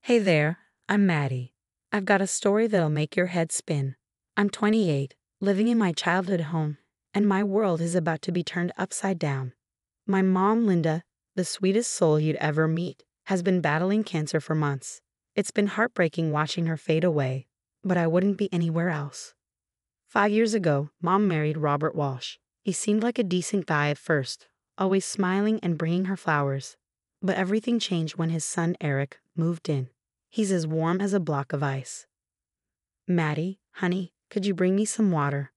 Hey there, I'm Maddie. I've got a story that'll make your head spin. I'm 28, living in my childhood home, and my world is about to be turned upside down. My mom, Linda, the sweetest soul you'd ever meet, has been battling cancer for months. It's been heartbreaking watching her fade away, but I wouldn't be anywhere else. 5 years ago, Mom married Robert Walsh. He seemed like a decent guy at first, always smiling and bringing her flowers. But everything changed when his son Eric moved in. He's as warm as a block of ice. Maddie, honey, could you bring me some water?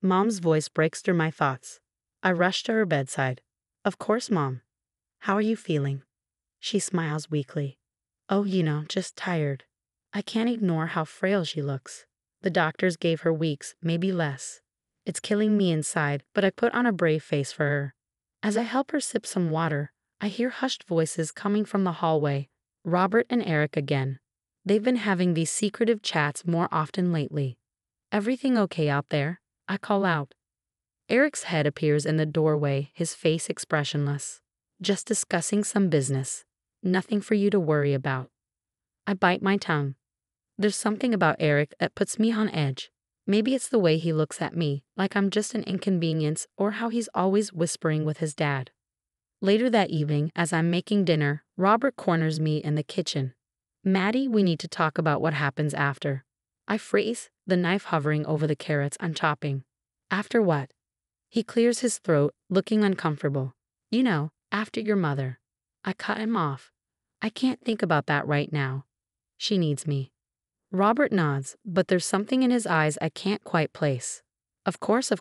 Mom's voice breaks through my thoughts. I rush to her bedside. Of course, Mom. How are you feeling? She smiles weakly. Oh, just tired. I can't ignore how frail she looks. The doctors gave her weeks, maybe less. It's killing me inside, but I put on a brave face for her. As I help her sip some water, I hear hushed voices coming from the hallway. Robert and Eric again. They've been having these secretive chats more often lately. Everything okay out there? I call out. Eric's head appears in the doorway, his face expressionless. Just discussing some business. Nothing for you to worry about. I bite my tongue. There's something about Eric that puts me on edge. Maybe it's the way he looks at me, like I'm just an inconvenience, or how he's always whispering with his dad. Later that evening, as I'm making dinner, Robert corners me in the kitchen. Maddie, we need to talk about what happens after. I freeze, the knife hovering over the carrots I'm chopping. After what? He clears his throat, looking uncomfortable. After your mother. I cut him off. I can't think about that right now. She needs me. Robert nods, but there's something in his eyes I can't quite place. Of course.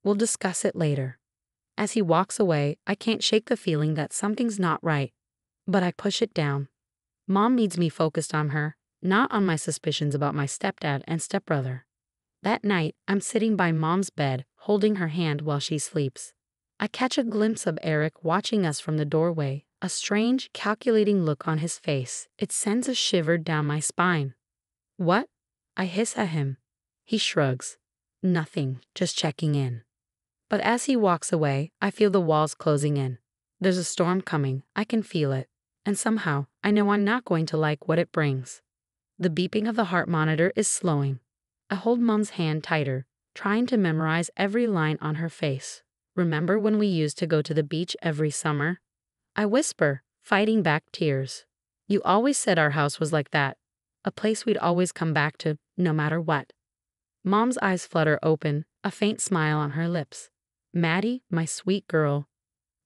We'll discuss it later. As he walks away, I can't shake the feeling that something's not right. But I push it down. Mom needs me focused on her, not on my suspicions about my stepdad and stepbrother. That night, I'm sitting by Mom's bed, holding her hand while she sleeps. I catch a glimpse of Eric watching us from the doorway, a strange, calculating look on his face. It sends a shiver down my spine. What? I hiss at him. He shrugs. Nothing, just checking in. But as he walks away, I feel the walls closing in. There's a storm coming, I can feel it. And somehow, I know I'm not going to like what it brings. The beeping of the heart monitor is slowing. I hold Mom's hand tighter, trying to memorize every line on her face. Remember when we used to go to the beach every summer? I whisper, fighting back tears. You always said our house was like that, a place we'd always come back to, no matter what. Mom's eyes flutter open, a faint smile on her lips. Maddie, my sweet girl.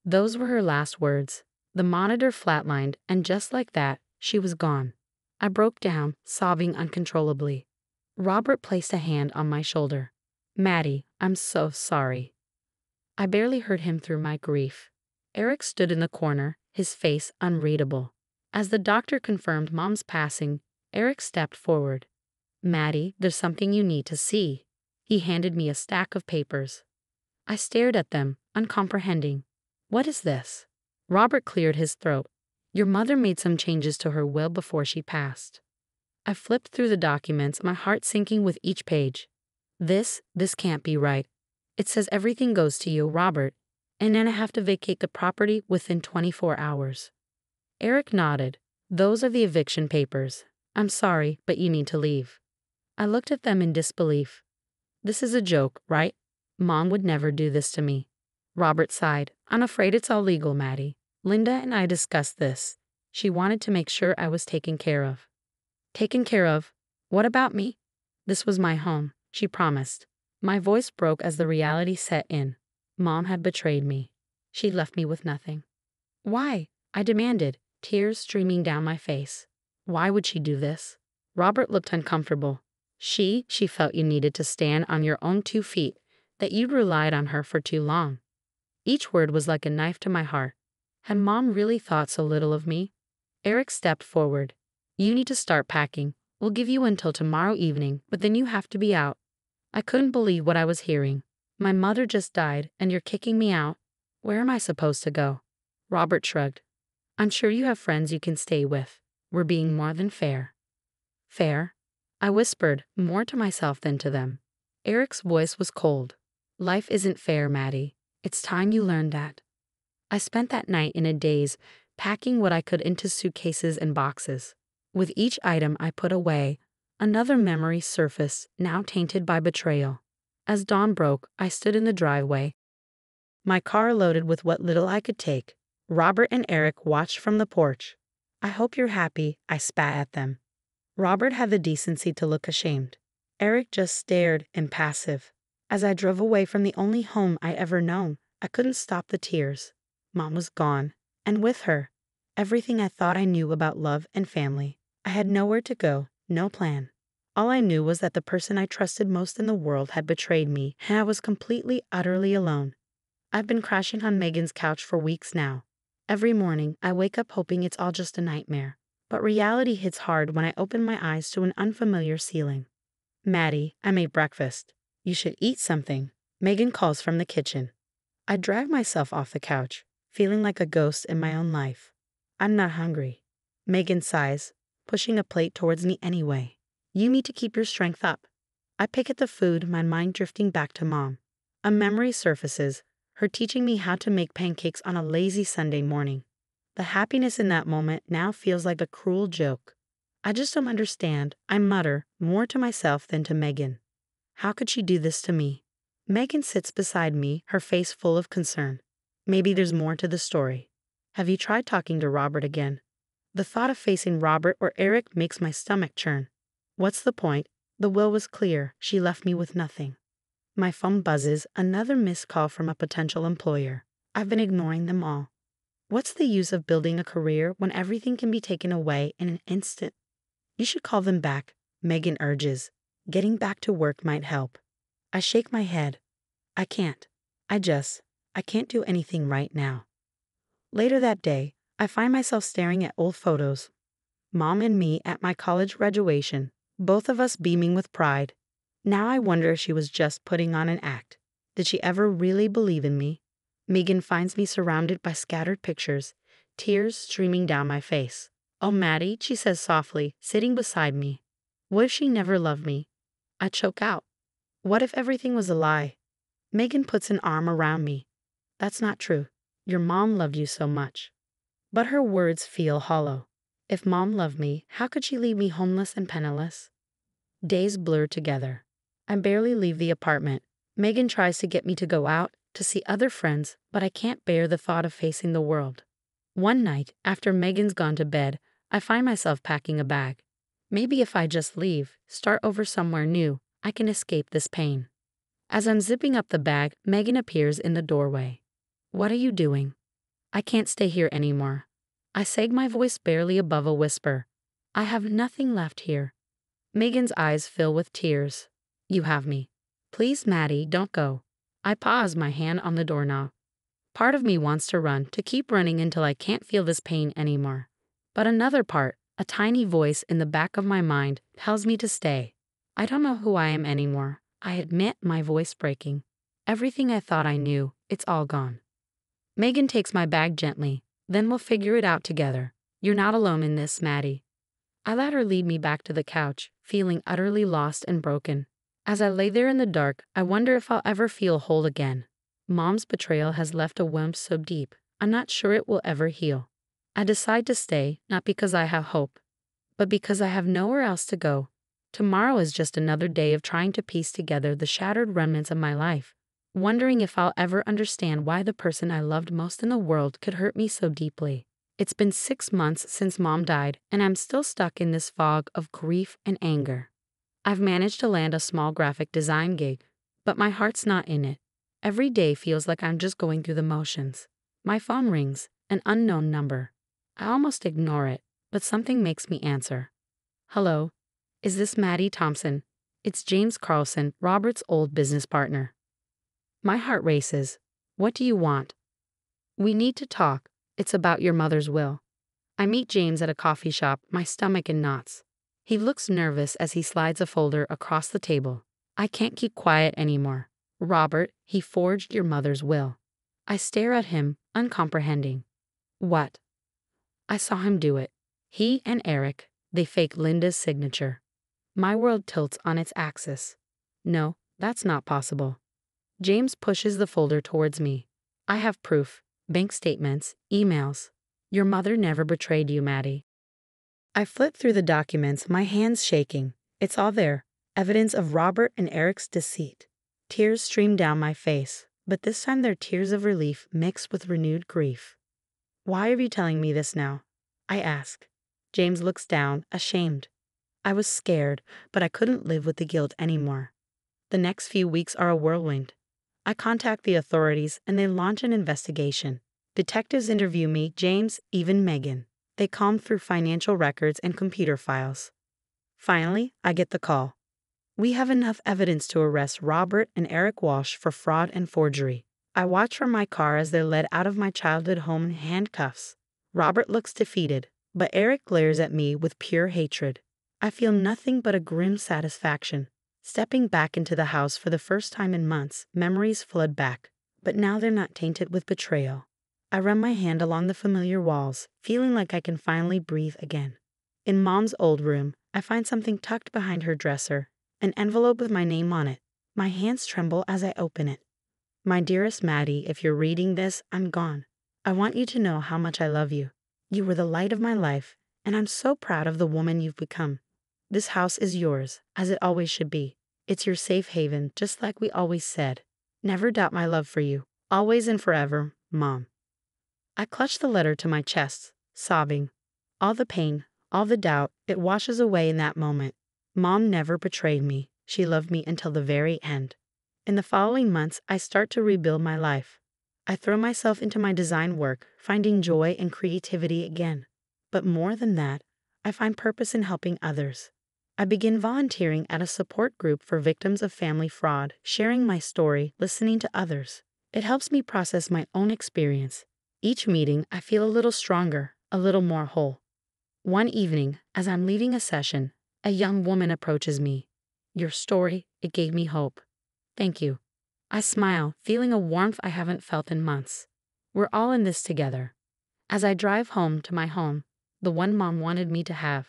Those were her last words. The monitor flatlined, and just like that, she was gone. I broke down, sobbing uncontrollably. Robert placed a hand on my shoulder. Maddie, I'm so sorry. I barely heard him through my grief. Eric stood in the corner, his face unreadable. As the doctor confirmed Mom's passing, Eric stepped forward. Maddie, there's something you need to see. He handed me a stack of papers. I stared at them, uncomprehending. What is this? Robert cleared his throat. Your mother made some changes to her will before she passed. I flipped through the documents, my heart sinking with each page. This can't be right. It says everything goes to you, Robert, and then I have to vacate the property within 24 hours. Eric nodded. Those are the eviction papers. I'm sorry, but you need to leave. I looked at them in disbelief. This is a joke, right? Mom would never do this to me. Robert sighed. I'm afraid it's all legal, Maddie. Linda and I discussed this. She wanted to make sure I was taken care of. Taken care of? What about me? This was my home, she promised. My voice broke as the reality set in. Mom had betrayed me. She left me with nothing. Why? I demanded, tears streaming down my face. Why would she do this? Robert looked uncomfortable. She felt you needed to stand on your own 2 feet, that you'd relied on her for too long. Each word was like a knife to my heart. Had Mom really thought so little of me? Eric stepped forward. You need to start packing. We'll give you until tomorrow evening, but then you have to be out. I couldn't believe what I was hearing. My mother just died, and you're kicking me out. Where am I supposed to go? Robert shrugged. I'm sure you have friends you can stay with. We're being more than fair. Fair? I whispered, more to myself than to them. Eric's voice was cold. Life isn't fair, Maddie. It's time you learned that. I spent that night in a daze, packing what I could into suitcases and boxes. With each item I put away, another memory surfaced, now tainted by betrayal. As dawn broke, I stood in the driveway, my car loaded with what little I could take. Robert and Eric watched from the porch. "I hope you're happy," I spat at them. Robert had the decency to look ashamed. Eric just stared, impassive. As I drove away from the only home I ever known, I couldn't stop the tears. Mom was gone, and with her, everything I thought I knew about love and family. I had nowhere to go, no plan. All I knew was that the person I trusted most in the world had betrayed me, and I was completely, utterly alone. I've been crashing on Megan's couch for weeks now. Every morning, I wake up hoping it's all just a nightmare. But reality hits hard when I open my eyes to an unfamiliar ceiling. "Maddie, I made breakfast. You should eat something," Megan calls from the kitchen. I drag myself off the couch, feeling like a ghost in my own life. "I'm not hungry." Megan sighs, pushing a plate towards me anyway. "You need to keep your strength up." I pick at the food, my mind drifting back to Mom. A memory surfaces, her teaching me how to make pancakes on a lazy Sunday morning. The happiness in that moment now feels like a cruel joke. "I just don't understand," I mutter, more to myself than to Megan. "How could she do this to me?" Megan sits beside me, her face full of concern. "Maybe there's more to the story. Have you tried talking to Robert again?" The thought of facing Robert or Eric makes my stomach churn. What's the point? The will was clear. She left me with nothing. My phone buzzes, another missed call from a potential employer. I've been ignoring them all. What's the use of building a career when everything can be taken away in an instant? "You should call them back," Megan urges. "Getting back to work might help." I shake my head. I can't. I can't do anything right now. Later that day, I find myself staring at old photos. Mom and me at my college graduation, both of us beaming with pride. Now I wonder if she was just putting on an act. Did she ever really believe in me? Megan finds me surrounded by scattered pictures, tears streaming down my face. "Oh, Maddie," she says softly, sitting beside me. "What if she never loved me?" I choke out. "What if everything was a lie?" Megan puts an arm around me. "That's not true. Your mom loved you so much." But her words feel hollow. If Mom loved me, how could she leave me homeless and penniless? Days blur together. I barely leave the apartment. Megan tries to get me to go out, to see other friends, but I can't bear the thought of facing the world. One night, after Megan's gone to bed, I find myself packing a bag. Maybe if I just leave, start over somewhere new, I can escape this pain. As I'm zipping up the bag, Megan appears in the doorway. "What are you doing?" "I can't stay here anymore." I say, my voice barely above a whisper. "I have nothing left here." Megan's eyes fill with tears. "You have me. Please, Maddie, don't go." I pause, my hand on the doorknob. Part of me wants to run, to keep running until I can't feel this pain anymore. But another part, a tiny voice in the back of my mind, tells me to stay. I don't know who I am anymore. I admit, my voice breaking. Everything I thought I knew, it's all gone. Megan takes my bag gently. "Then we'll figure it out together. You're not alone in this, Maddie." I let her lead me back to the couch, feeling utterly lost and broken. As I lay there in the dark, I wonder if I'll ever feel whole again. Mom's betrayal has left a wound so deep, I'm not sure it will ever heal. I decide to stay, not because I have hope, but because I have nowhere else to go. Tomorrow is just another day of trying to piece together the shattered remnants of my life, wondering if I'll ever understand why the person I loved most in the world could hurt me so deeply. It's been 6 months since Mom died, and I'm still stuck in this fog of grief and anger. I've managed to land a small graphic design gig, but my heart's not in it. Every day feels like I'm just going through the motions. My phone rings, an unknown number. I almost ignore it, but something makes me answer. "Hello, is this Maddie Thompson?" It's James Carlson, Robert's old business partner. My heart races. "What do you want?" "We need to talk. It's about your mother's will." I meet James at a coffee shop, my stomach in knots. He looks nervous as he slides a folder across the table. I can't keep quiet anymore. "Robert, he forged your mother's will." I stare at him, uncomprehending. "What?" "I saw him do it. He and Eric, they faked Linda's signature." My world tilts on its axis. "No, that's not possible." James pushes the folder towards me. "I have proof. Bank statements, emails. Your mother never betrayed you, Maddie." I flipped through the documents, my hands shaking. It's all there. Evidence of Robert and Eric's deceit. Tears streamed down my face, but this time they're tears of relief mixed with renewed grief. Why are you telling me this now? I ask. James looks down, ashamed. I was scared, but I couldn't live with the guilt anymore. The next few weeks are a whirlwind. I contact the authorities and they launch an investigation. Detectives interview me, James, even Megan. They comb through financial records and computer files. Finally, I get the call. We have enough evidence to arrest Robert and Eric Walsh for fraud and forgery. I watch from my car as they're led out of my childhood home in handcuffs. Robert looks defeated, but Eric glares at me with pure hatred. I feel nothing but a grim satisfaction. Stepping back into the house for the first time in months, memories flood back, but now they're not tainted with betrayal. I run my hand along the familiar walls, feeling like I can finally breathe again. In Mom's old room, I find something tucked behind her dresser, an envelope with my name on it. My hands tremble as I open it. My dearest Maddie, if you're reading this, I'm gone. I want you to know how much I love you. You were the light of my life, and I'm so proud of the woman you've become. This house is yours, as it always should be. It's your safe haven, just like we always said. Never doubt my love for you. Always and forever, Mom. I clutch the letter to my chest, sobbing. All the pain, all the doubt, it washes away in that moment. Mom never betrayed me. She loved me until the very end. In the following months, I start to rebuild my life. I throw myself into my design work, finding joy and creativity again. But more than that, I find purpose in helping others. I begin volunteering at a support group for victims of family fraud, sharing my story, listening to others. It helps me process my own experience. Each meeting, I feel a little stronger, a little more whole. One evening, as I'm leaving a session, a young woman approaches me. Your story, it gave me hope. Thank you. I smile, feeling a warmth I haven't felt in months. We're all in this together. As I drive home to my home, the one Mom wanted me to have,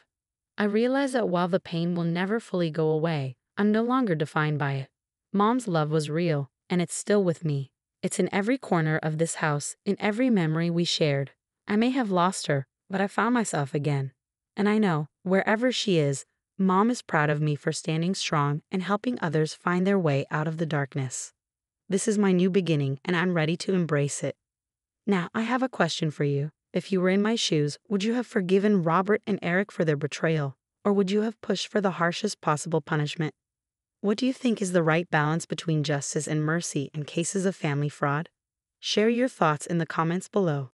I realize that while the pain will never fully go away, I'm no longer defined by it. Mom's love was real, and it's still with me. It's in every corner of this house, in every memory we shared. I may have lost her, but I found myself again. And I know, wherever she is, Mom is proud of me for standing strong and helping others find their way out of the darkness. This is my new beginning, and I'm ready to embrace it. Now, I have a question for you. If you were in my shoes, would you have forgiven Robert and Eric for their betrayal, or would you have pushed for the harshest possible punishment? What do you think is the right balance between justice and mercy in cases of family fraud? Share your thoughts in the comments below.